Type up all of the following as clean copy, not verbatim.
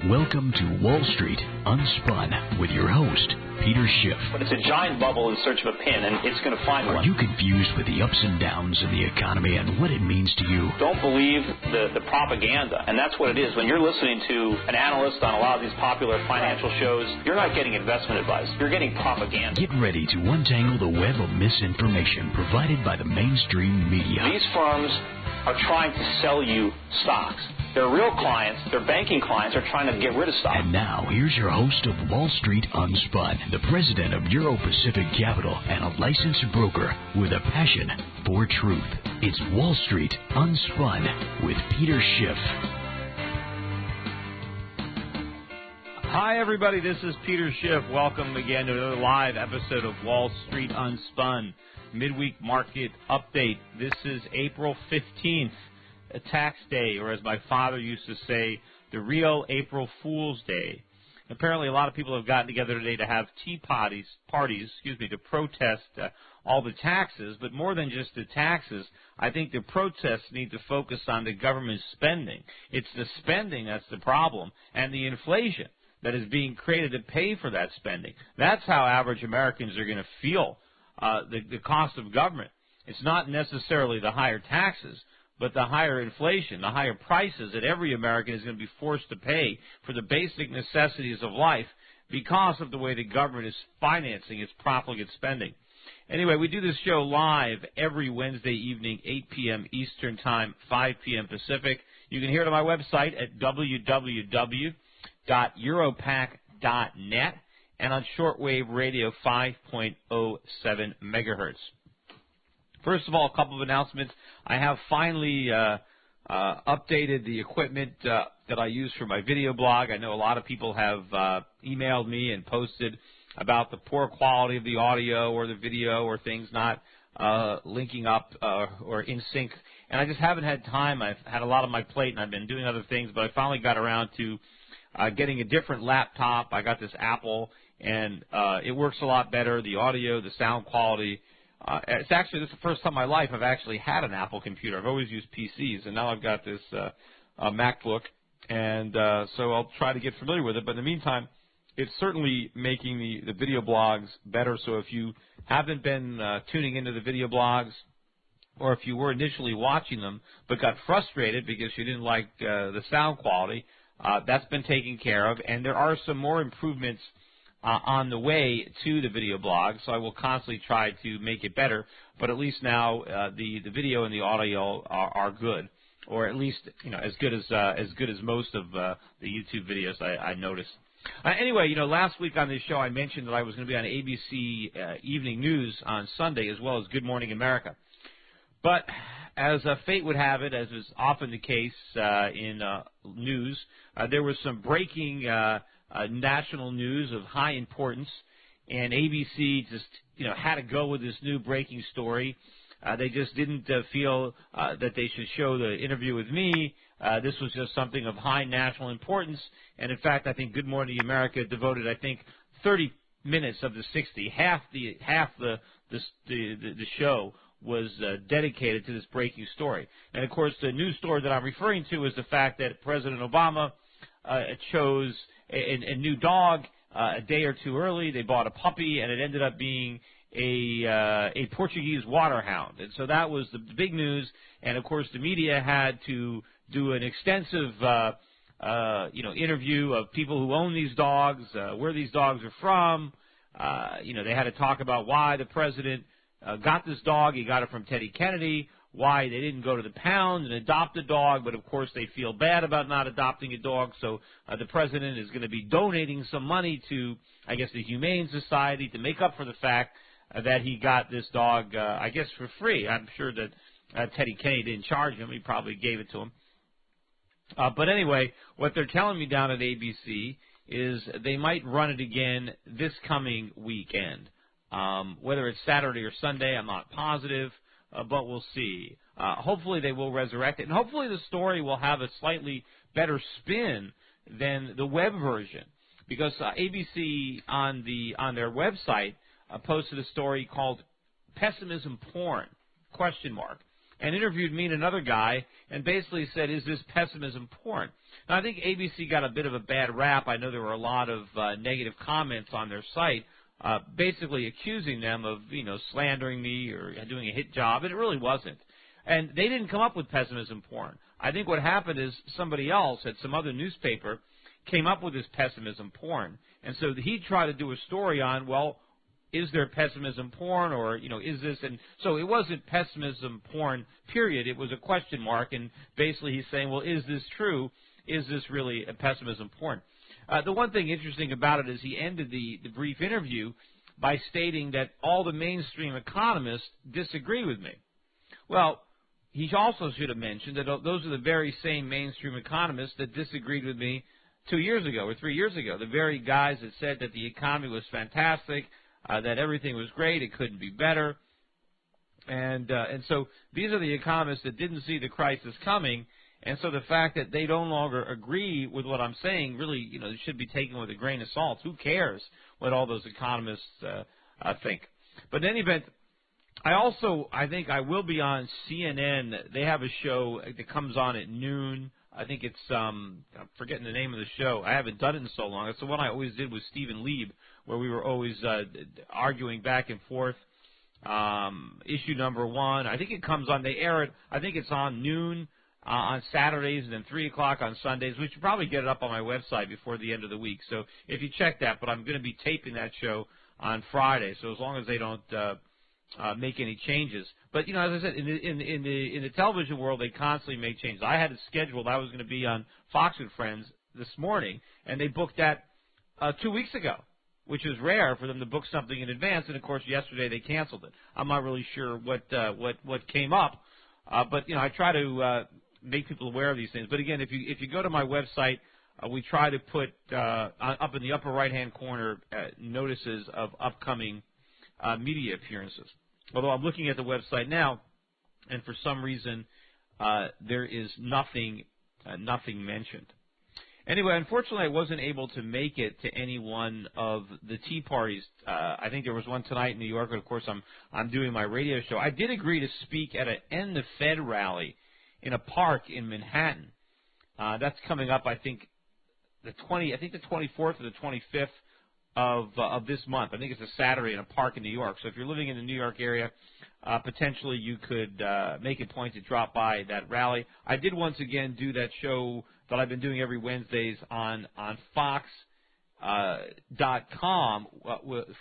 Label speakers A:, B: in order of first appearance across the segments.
A: Welcome to Wall Street Unspun with your host, Peter Schiff.
B: But it's a giant bubble in search of a pin, and it's going to find one.
A: Are you confused with the ups and downs of the economy and what it means to you?
B: Don't believe the propaganda, and that's what it is. When you're listening to an analyst on a lot of these popular financial shows, you're not getting investment advice. You're getting propaganda.
A: Get ready to untangle the web of misinformation provided by the mainstream media.
B: These firms are trying to sell you stocks. Their real clients, their banking clients, are trying to get rid of stock.
A: And now, here's your host of Wall Street Unspun, the president of Euro Pacific Capital and a licensed broker with a passion for truth. It's Wall Street Unspun with Peter Schiff.
C: Hi, everybody. This is Peter Schiff. Welcome again to another live episode of Wall Street Unspun, midweek market update. This is April 15th. A tax day, or as my father used to say, the real April Fool's Day. Apparently, a lot of people have gotten together today to have tea parties, to protest all the taxes. But more than just the taxes, I think the protests need to focus on the government spending. It's the spending that's the problem, and the inflation that is being created to pay for that spending. That's how average Americans are going to feel the cost of government. It's not necessarily the higher taxes, but the higher inflation, the higher prices that every American is going to be forced to pay for the basic necessities of life because of the way the government is financing its profligate spending. Anyway, we do this show live every Wednesday evening, 8 p.m. Eastern Time, 5 p.m. Pacific. You can hear it on my website at www.europac.net and on shortwave radio 5.07 megahertz. First of all, a couple of announcements. I have finally updated the equipment that I use for my video blog. I know a lot of people have emailed me and posted about the poor quality of the audio or the video or things not linking up or in sync. And I just haven't had time. I've had a lot on my plate, and I've been doing other things, but I finally got around to getting a different laptop. I got this Apple, and it works a lot better. The audio, the sound quality. This is the first time in my life I've actually had an Apple computer. I've always used PCs, and now I've got this MacBook, and so I'll try to get familiar with it. But in the meantime, it's certainly making the video blogs better. So if you haven't been tuning into the video blogs, or if you were initially watching them but got frustrated because you didn't like the sound quality, that's been taken care of. And there are some more improvements on the way to the video blog, so I will constantly try to make it better. But at least now the video and the audio are good, or at least as good as most of the YouTube videos I noticed. Anyway, last week on this show I mentioned that I was going to be on ABC Evening News on Sunday as well as Good Morning America. But as fate would have it, as is often the case in news, there was some breaking national news of high importance, and ABC just had to go with this new breaking story. They just didn't feel that they should show the interview with me. This was just something of high national importance, and in fact, I think Good Morning America devoted 30 minutes of the 60, half the show was dedicated to this breaking story. And of course, the news story that I'm referring to is the fact that President Obama chose a new dog a day or two early. They bought a puppy, and it ended up being a Portuguese water hound. And so that was the big news. And of course, the media had to do an extensive interview of people who own these dogs, where these dogs are from. They had to talk about why the president got this dog. He got it from Teddy Kennedy. Why they didn't go to the pound and adopt a dog, but of course they feel bad about not adopting a dog, so the president is going to be donating some money to, I guess, the Humane Society to make up for the fact that he got this dog, for free. I'm sure that Teddy Kennedy didn't charge him. He probably gave it to him. But anyway, what they're telling me down at ABC is they might run it again this coming weekend. Whether it's Saturday or Sunday, I'm not positive. But we'll see. Hopefully they will resurrect it, and hopefully the story will have a slightly better spin than the web version, because ABC on their website posted a story called "Pessimism Porn?" and interviewed me and another guy and basically said, is this pessimism porn? Now, I think ABC got a bit of a bad rap. I know there were a lot of negative comments on their site, basically accusing them of, slandering me or doing a hit job, and it really wasn't. And they didn't come up with pessimism porn. I think what happened is somebody else at some other newspaper came up with this pessimism porn. And so he tried to do a story on, well, is there pessimism porn or, is this? And so it wasn't pessimism porn, period. It was a question mark. And basically he's saying, well, is this true? Is this really a pessimism porn? The one thing interesting about it is he ended the brief interview by stating that all the mainstream economists disagree with me. Well, he also should have mentioned that those are the very same mainstream economists that disagreed with me 2 years ago or 3 years ago, the very guys that said that the economy was fantastic, that everything was great, it couldn't be better. And so these are the economists that didn't see the crisis coming. And so the fact that they no longer agree with what I'm saying really, should be taken with a grain of salt. Who cares what all those economists think? But in any event, I think I will be on CNN. They have a show that comes on at noon. I think it's, I'm forgetting the name of the show. I haven't done it in so long. It's the one I always did with Stephen Lieb, where we were always arguing back and forth. Issue number 1. I think it comes on, they air it, I think it's on noon on Saturdays and then 3 o'clock on Sundays. We should probably get it up on my website before the end of the week. So if you check that, but I'm going to be taping that show on Friday. So as long as they don't make any changes. But, as I said, in the television world, they constantly make changes. I had it scheduled. I was going to be on Fox and Friends this morning, and they booked that 2 weeks ago, which is rare for them to book something in advance. And, of course, yesterday they canceled it. I'm not really sure what came up. But, I try to make people aware of these things. But, again, if you go to my website, we try to put up in the upper right-hand corner notices of upcoming media appearances. Although I'm looking at the website now, and for some reason there is nothing mentioned. Anyway, unfortunately, I wasn't able to make it to any one of the tea parties. I think there was one tonight in New York, and of course I'm doing my radio show. I did agree to speak at an End the Fed rally in a park in Manhattan. That's coming up, I think the 24th or the 25th of this month. I think it's a Saturday in a park in New York. So if you're living in the New York area, potentially you could make a point to drop by that rally. I did once again do that show that I've been doing every Wednesdays on Fox.com,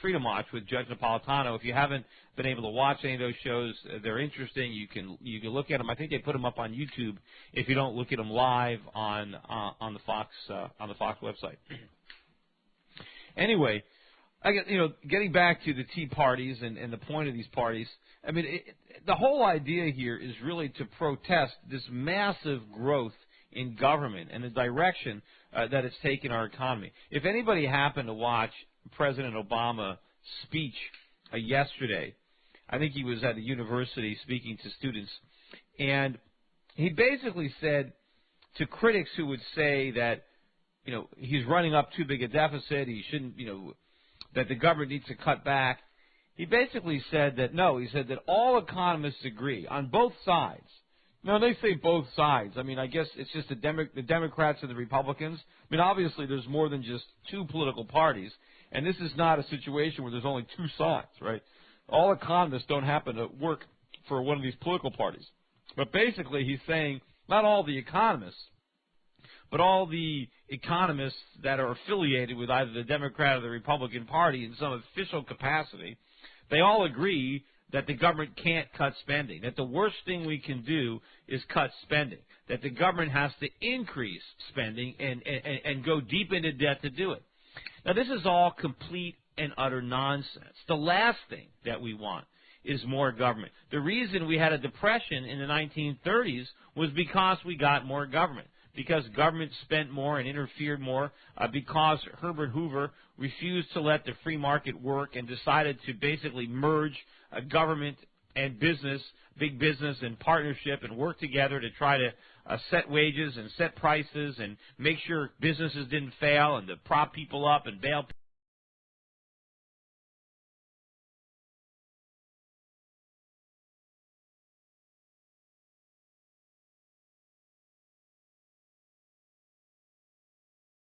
C: Freedom Watch with Judge Napolitano. If you haven't been able to watch any of those shows, they're interesting. You can look at them. I think they put them up on YouTube if you don't look at them live on the Fox website. Anyway, getting back to the tea parties and the point of these parties, I mean, the whole idea here is really to protest this massive growth in government and the direction that it's taken our economy. If anybody happened to watch President Obama's speech yesterday, I think he was at a university speaking to students, and he basically said to critics who would say that, he's running up too big a deficit, he shouldn't, that the government needs to cut back. He basically said that, no, he said that all economists agree on both sides. Now, they say both sides. I mean, I guess it's just the Democrats and the Republicans. I mean, obviously, there's more than just two political parties, and this is not a situation where there's only two sides, right? All economists don't happen to work for one of these political parties. But basically, he's saying not all the economists, but all the economists that are affiliated with either the Democrat or the Republican Party in some official capacity, they all agree that the government can't cut spending, that the worst thing we can do is cut spending, that the government has to increase spending and go deep into debt to do it. Now, this is all complete and utter nonsense. The last thing that we want is more government. The reason we had a depression in the 1930s was because we got more government, because government spent more and interfered more, because Herbert Hoover refused to let the free market work and decided to basically merge government and business, big business and partnership, and work together to try to set wages and set prices and make sure businesses didn't fail and to prop people up and bail